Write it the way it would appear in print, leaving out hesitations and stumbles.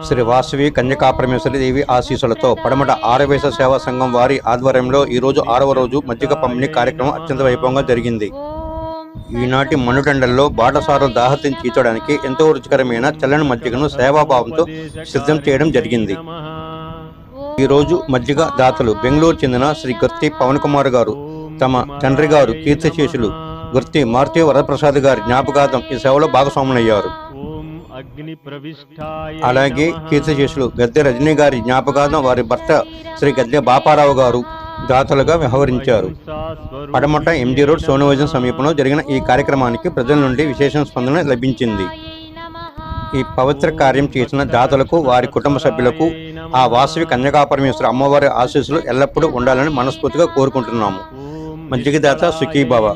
శ్రీ వాసవి కన్యకాపరమేశ్వరి దేవి ఆశీస్సులతో పడమట ఆరవేశ సేవా సంఘం వారి ఆధ్వర్యంలో ఈరోజు 6వ రోజు మజ్జిగ పంపిణీ కార్యక్రమం అత్యంత వైభవంగా జరిగింది. ఈనాటి మనుటండల్లో బాటసారులు దాహతిని తీర్చడానికి ఎంతో రుచికరమైన చల్లని మజ్జిగను సేవాభావంతో సిద్ధం చేయడం జరిగింది. ఈరోజు మజ్జిగ దాతలు బెంగళూరు చెందిన శ్రీ గుర్తి పవన్ కుమార్ గారు తమ తండ్రి గారు కీర్తిశేషులు గుర్తి మారుతి వరప్రసాద్ గారి జ్ఞాపకార్థం ఈ సేవలో భాగస్వాములయ్యారు. అలాగే కీర్తిశేషులు గద్దె రజనీ గారి జ్ఞాపకార్థం వారి భర్త శ్రీ గద్దె బాపారావు గారు దాతలుగా వ్యవహరించారు. పడమట ఎంజీ రోడ్ సోనోవిజన్ సమీపంలో జరిగిన ఈ కార్యక్రమానికి ప్రజల నుండి విశేష స్పందన లభించింది. ఈ పవిత్ర కార్యం చేసిన దాతలకు వారి కుటుంబ సభ్యులకు ఆ వాసవి కన్యకాపరమేశ్వరి అమ్మవారి ఆశీస్సులు ఎల్లప్పుడూ ఉండాలని మనస్ఫూర్తిగా కోరుకుంటున్నాము. మజ్జిగ దాత సుఖీభవ.